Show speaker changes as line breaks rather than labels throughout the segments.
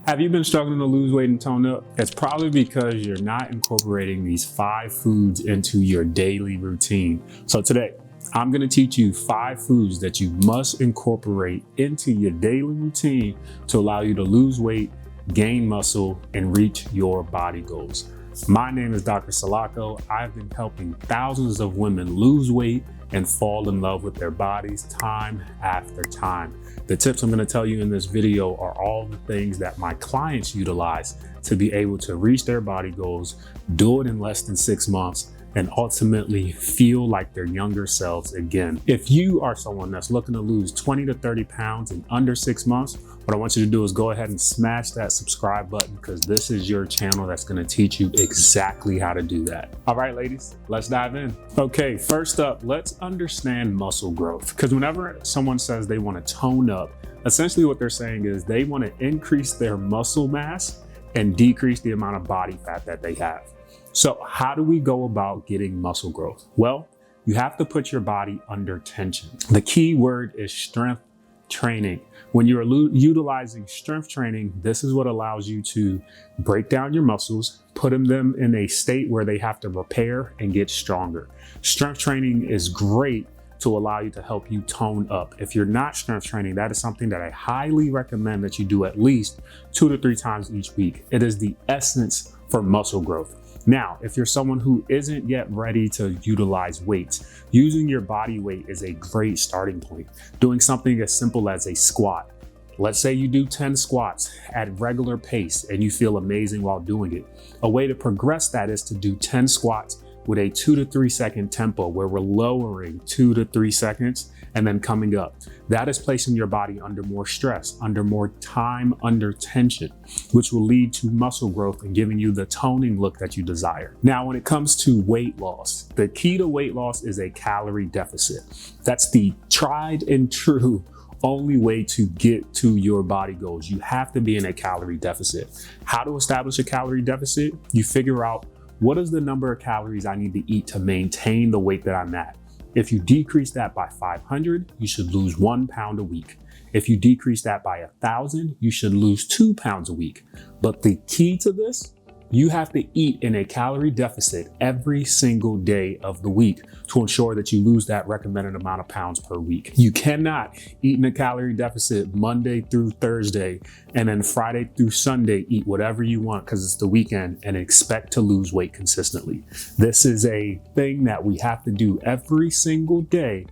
Have you been struggling to lose weight and tone up? It's probably because you're not incorporating these 5 foods into your daily routine. So today, I'm going to teach you 5 foods that you must incorporate into your daily routine to allow you to lose weight, gain muscle, and reach your body goals. My name is Dr. Salako. I've been helping thousands of women lose weight and fall in love with their bodies time after time. The tips I'm going to tell you in this video are all the things that my clients utilize to be able to reach their body goals, do it in less than 6 months, and ultimately feel like their younger selves again. If you are someone that's looking to lose 20 to 30 pounds in under 6 months, what I want you to do is go ahead and smash that subscribe button, because this is your channel that's going to teach you exactly how to do that. All right, ladies, let's dive in. Okay, first up, let's understand muscle growth, because whenever someone says they want to tone up, essentially what they're saying is they want to increase their muscle mass and decrease the amount of body fat that they have. So how do we go about getting muscle growth? Well, you have to put your body under tension. The key word is strength training. When you're utilizing strength training, this is what allows you to break down your muscles, put them in a state where they have to repair and get stronger. Strength training is great to allow you to help you tone up. If you're not strength training, that is something that I highly recommend that you do at least 2 to 3 times each week. It is the essence for muscle growth. Now, if you're someone who isn't yet ready to utilize weights, using your body weight is a great starting point. Doing something as simple as a squat. Let's say you do 10 squats at regular pace and you feel amazing while doing it. A way to progress that is to do 10 squats with a 2 to 3 second tempo, where we're lowering 2 to 3 seconds and then coming up. That is placing your body under more stress, under more time, under tension, which will lead to muscle growth and giving you the toning look that you desire. Now, when it comes to weight loss, the key to weight loss is a calorie deficit. That's the tried and true only way to get to your body goals. You have to be in a calorie deficit. How to establish a calorie deficit? You figure out, what is the number of calories I need to eat to maintain the weight that I'm at? If you decrease that by 500, you should lose 1 pound a week. If you decrease that by 1,000, you should lose 2 pounds a week. But the key to this, you have to eat in a calorie deficit every single day of the week to ensure that you lose that recommended amount of pounds per week. You cannot eat in a calorie deficit Monday through Thursday and then Friday through Sunday eat whatever you want because it's the weekend and expect to lose weight consistently. This is a thing that we have to do every single day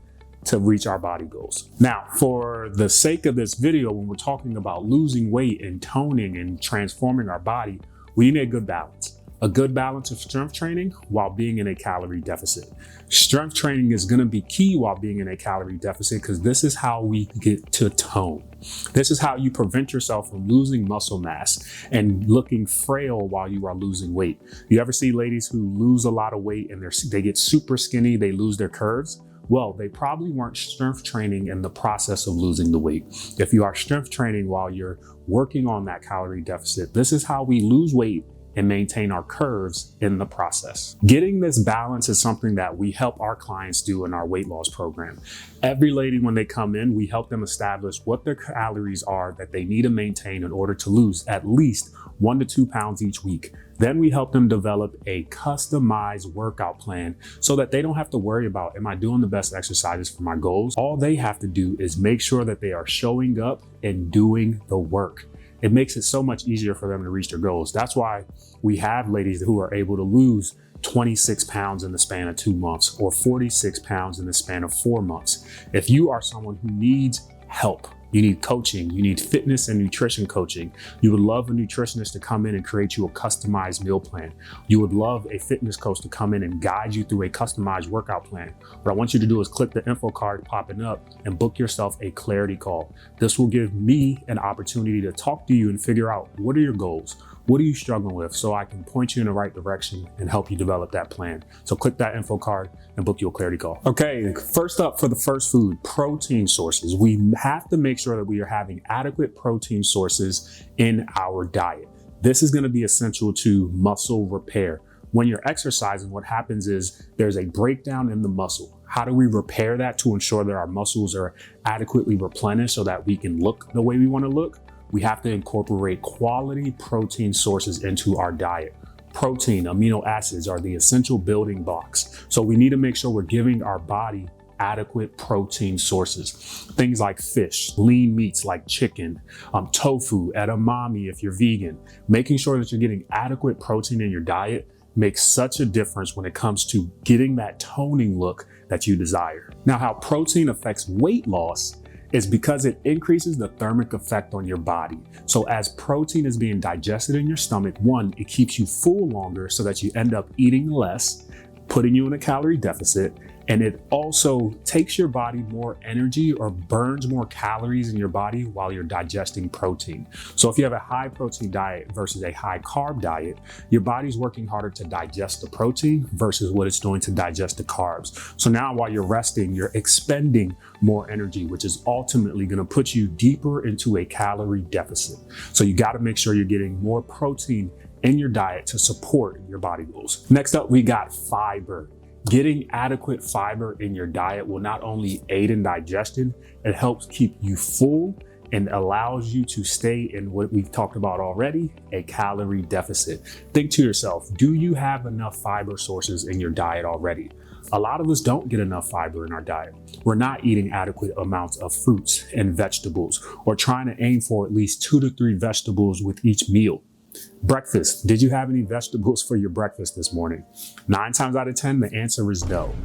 to reach our body goals. Now, for the sake of this video, when we're talking about losing weight and toning and transforming our body, we need a good balance of strength training while being in a calorie deficit. Strength training is going to be key while being in a calorie deficit, because this is how we get to tone. This is how you prevent yourself from losing muscle mass and looking frail while you are losing weight. You ever see ladies who lose a lot of weight and they get super skinny, they lose their curves? Well, they probably weren't strength training in the process of losing the weight. If you are strength training while you're working on that calorie deficit, this is how we lose weight and maintain our curves in the process. Getting this balance is something that we help our clients do in our weight loss program. Every lady, when they come in, we help them establish what their calories are that they need to maintain in order to lose at least 1 to 2 pounds each week. Then we help them develop a customized workout plan so that they don't have to worry about, am I doing the best exercises for my goals? All they have to do is make sure that they are showing up and doing the work. It makes it so much easier for them to reach their goals. That's why we have ladies who are able to lose 26 pounds in the span of 2 months or 46 pounds in the span of 4 months. If you are someone who needs help, you need coaching, you need fitness and nutrition coaching, you would love a nutritionist to come in and create you a customized meal plan. You would love a fitness coach to come in and guide you through a customized workout plan. What I want you to do is click the info card popping up and book yourself a clarity call. This will give me an opportunity to talk to you and figure out, what are your goals? What are you struggling with? So I can point you in the right direction and help you develop that plan. So click that info card and book your clarity call. Okay, first up for the first food, protein sources. We have to make sure that we are having adequate protein sources in our diet. This is going to be essential to muscle repair. When you're exercising, what happens is there's a breakdown in the muscle. How do we repair that to ensure that our muscles are adequately replenished so that we can look the way we want to look? we have to incorporate quality protein sources into our diet. Protein, amino acids are the essential building blocks. So we need to make sure we're giving our body adequate protein sources. Things like fish, lean meats like chicken, tofu, edamame if you're vegan. Making sure that you're getting adequate protein in your diet makes such a difference when it comes to getting that toning look that you desire. Now, how protein affects weight loss is because it increases the thermic effect on your body. So as protein is being digested in your stomach, one, it keeps you full longer so that you end up eating less, putting you in a calorie deficit. And it also takes your body more energy or burns more calories in your body while you're digesting protein. So if you have a high protein diet versus a high carb diet, your body's working harder to digest the protein versus what it's doing to digest the carbs. So now while you're resting, you're expending more energy, which is ultimately going to put you deeper into a calorie deficit. So you got to make sure you're getting more protein in your diet to support your body goals. Next up, we got fiber. Getting adequate fiber in your diet will not only aid in digestion, it helps keep you full and allows you to stay in what we've talked about already, a calorie deficit. Think to yourself, do you have enough fiber sources in your diet already? A lot of us don't get enough fiber in our diet. We're not eating adequate amounts of fruits and vegetables, or trying to aim for at least 2 to 3 vegetables with each meal. Breakfast. Did you have any vegetables for your breakfast this morning? 9 times out of 10, the answer is no.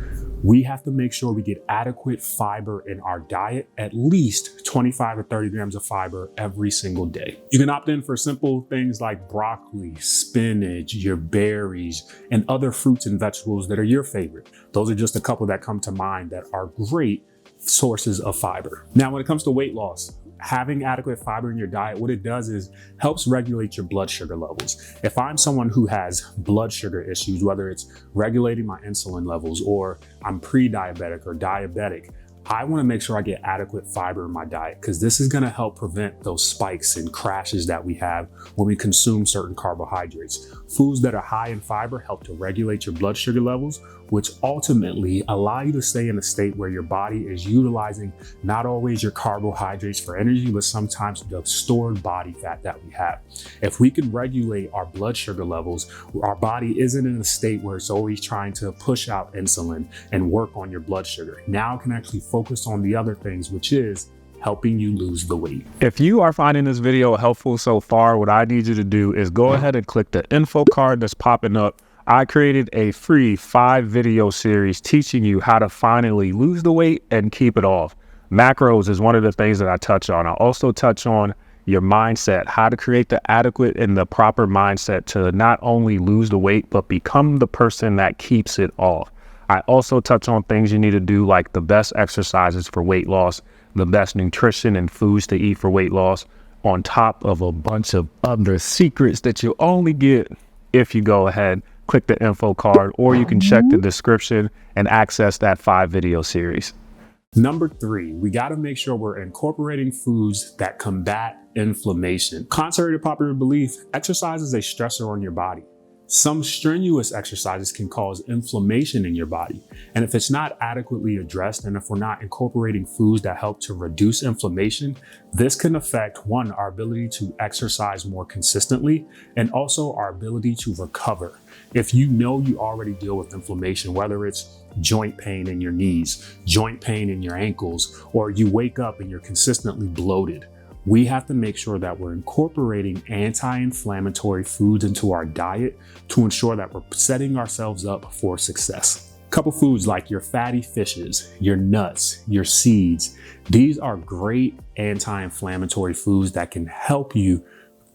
We have to make sure we get adequate fiber in our diet, at least 25 or 30 grams of fiber every single day. You can opt in for simple things like broccoli, spinach, your berries, and other fruits and vegetables that are your favorite. Those are just a couple that come to mind that are great sources of fiber. Now, when it comes to weight loss, having adequate fiber in your diet, what it does is helps regulate your blood sugar levels. If I'm someone who has blood sugar issues, whether it's regulating my insulin levels or I'm pre-diabetic or diabetic, I want to make sure I get adequate fiber in my diet because this is going to help prevent those spikes and crashes that we have when we consume certain carbohydrates. Foods that are high in fiber help to regulate your blood sugar levels, which ultimately allow you to stay in a state where your body is utilizing not always your carbohydrates for energy, but sometimes the stored body fat that we have. If we can regulate our blood sugar levels, our body isn't in a state where it's always trying to push out insulin and work on your blood sugar. Now it can actually focus on the other things, which is helping you lose the weight. If you are finding this video helpful so far, what I need you to do is go ahead and click the info card that's popping up. I created a free 5-video series teaching you how to finally lose the weight and keep it off. Macros is one of the things that I touch on. I also touch on your mindset, how to create the adequate and the proper mindset to not only lose the weight, but become the person that keeps it off. I also touch on things you need to do, like the best exercises for weight loss, the best nutrition and foods to eat for weight loss, on top of a bunch of other secrets that you only get if you go ahead, click the info card, or you can check the description and access that 5-video series. Number 3, we got to make sure we're incorporating foods that combat inflammation. Contrary to popular belief, exercise is a stressor on your body. Some strenuous exercises can cause inflammation in your body. And if it's not adequately addressed, and if we're not incorporating foods that help to reduce inflammation, this can affect, one, our ability to exercise more consistently, and also our ability to recover. If you know you already deal with inflammation, whether it's joint pain in your knees, joint pain in your ankles, or you wake up and you're consistently bloated, we have to make sure that we're incorporating anti-inflammatory foods into our diet to ensure that we're setting ourselves up for success. Couple foods like your fatty fishes, your nuts, your seeds. These are great anti-inflammatory foods that can help you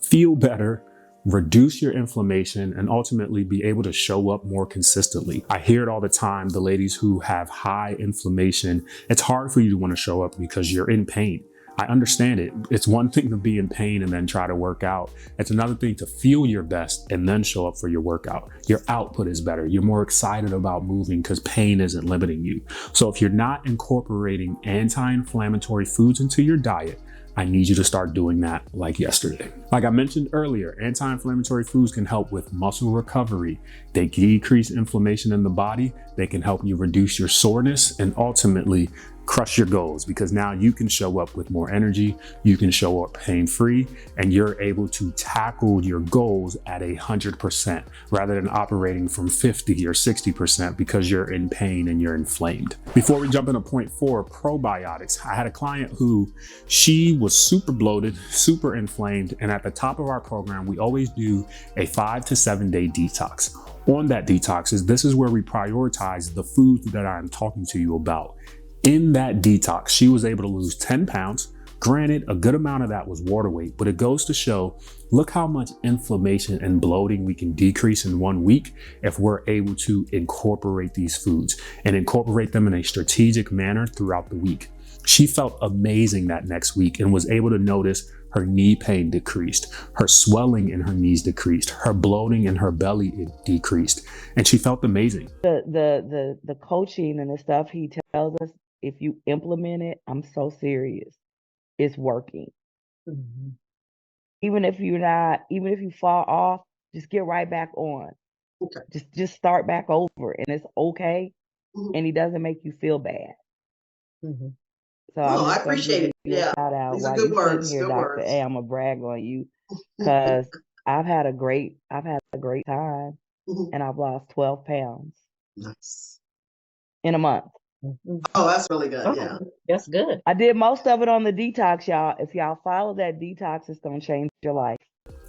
feel better, reduce your inflammation, and ultimately be able to show up more consistently. I hear it all the time, the ladies who have high inflammation, it's hard for you to want to show up because you're in pain. I understand it. It's one thing to be in pain and then try to work out. It's another thing to feel your best and then show up for your workout. Your output is better. You're more excited about moving because pain isn't limiting you. So if you're not incorporating anti-inflammatory foods into your diet, I need you to start doing that like yesterday. Like I mentioned earlier, anti-inflammatory foods can help with muscle recovery. They decrease inflammation in the body. They can help you reduce your soreness and ultimately crush your goals, because now you can show up with more energy, you can show up pain-free, and you're able to tackle your goals at 100% rather than operating from 50 or 60% because you're in pain and you're inflamed. Before we jump into point 4, probiotics. I had a client who she was super bloated, super inflamed, and at the top of our program, we always do a 5 to 7 day detox. On that detox, this is where we prioritize the foods that I'm talking to you about. In that detox, she was able to lose 10 pounds. Granted, a good amount of that was water weight, but it goes to show, look how much inflammation and bloating we can decrease in 1 week if we're able to incorporate these foods and incorporate them in a strategic manner throughout the week. She felt amazing that next week and was able to notice her knee pain decreased, her swelling in her knees decreased, her bloating in her belly decreased, and she felt amazing.
The coaching and the stuff he tells us, if you implement it, I'm so serious, it's working.
Mhm.
Even if you fall off, just get right back on.
Okay.
Just start back over, and it's okay,
Mhm.
and he doesn't make you feel bad.
Mhm.
So
Oh,
I'm
I
just gonna
appreciate
give
it.
you a
Yeah,
shout out
these are
while
good
you sitting
words.
here,
Good
Dr.
words.
A. I'm gonna brag on you because I've had a great time,
Mhm.
and I've lost 12 pounds
Nice.
in a month.
Oh, that's really good. Yeah.
That's good.
I did most of it on the detox, y'all. If y'all follow that detox, it's gonna change your life.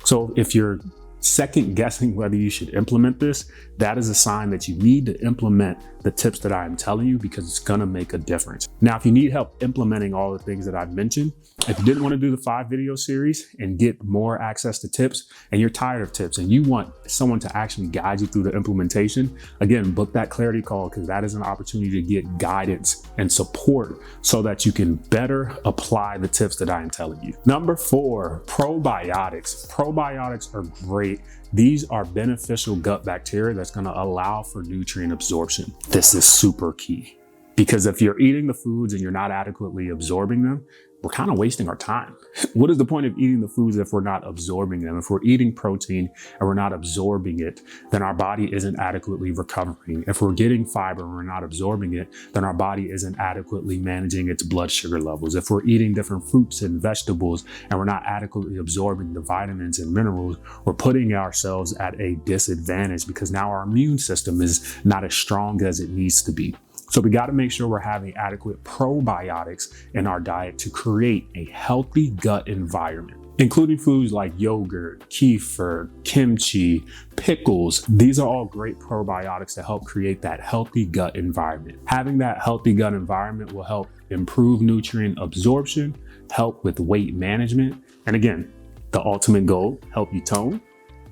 So if you're second guessing whether you should implement this, that is a sign that you need to implement the tips that I'm telling you, because it's going to make a difference. Now, if you need help implementing all the things that I've mentioned, if you didn't want to do the 5 video series and get more access to tips, and you're tired of tips and you want someone to actually guide you through the implementation, again, book that clarity call, because that is an opportunity to get guidance and support so that you can better apply the tips that I am telling you. Number 4, probiotics. Probiotics are great. These are beneficial gut bacteria that's going to allow for nutrient absorption. This is super key, because if you're eating the foods and you're not adequately absorbing them, we're kind of wasting our time. What is the point of eating the foods if we're not absorbing them? If we're eating protein and we're not absorbing it, then our body isn't adequately recovering. If we're getting fiber and we're not absorbing it, then our body isn't adequately managing its blood sugar levels. If we're eating different fruits and vegetables and we're not adequately absorbing the vitamins and minerals, we're putting ourselves at a disadvantage, because now our immune system is not as strong as it needs to be. So we got to make sure we're having adequate probiotics in our diet to create a healthy gut environment, including foods like yogurt, kefir, kimchi, pickles. These are all great probiotics to help create that healthy gut environment. Having that healthy gut environment will help improve nutrient absorption, help with weight management, and again, the ultimate goal, help you tone,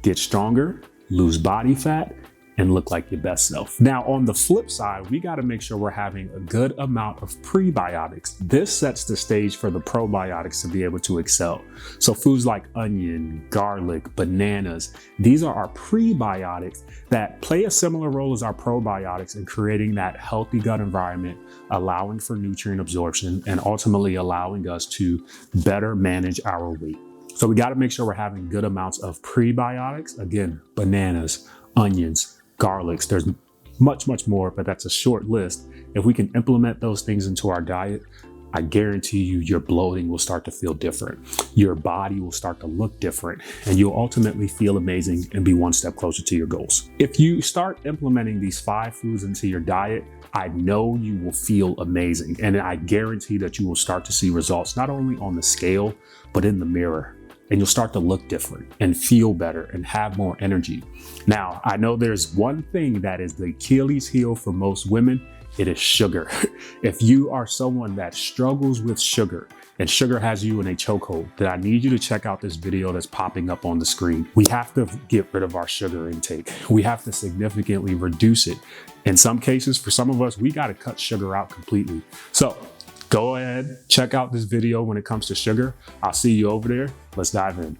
get stronger, lose body fat, and look like your best self. Now, on the flip side, we got to make sure we're having a good amount of prebiotics. This sets the stage for the probiotics to be able to excel. So foods like onion, garlic, bananas, these are our prebiotics that play a similar role as our probiotics in creating that healthy gut environment, allowing for nutrient absorption, and ultimately allowing us to better manage our weight. So we got to make sure we're having good amounts of prebiotics. Again, bananas, onions, garlics. There's much more, but that's a short list. If we can implement those things into our diet, I guarantee you your bloating will start to feel different. Your body will start to look different, and you'll ultimately feel amazing and be one step closer to your goals. If you start implementing these 5 foods into your diet, I know you will feel amazing, and I guarantee that you will start to see results not only on the scale, but in the mirror. And you'll start to look different and feel better and have more energy. Now, I know there's one thing that is the Achilles heel for most women. It is sugar. If you are someone that struggles with sugar and sugar has you in a chokehold, then I need you to check out this video that's popping up on the screen. We have to get rid of our sugar intake. We have to significantly reduce it. In some cases, for some of us, we got to cut sugar out completely. So go ahead, check out this video when it comes to sugar. I'll see you over there. Let's dive in.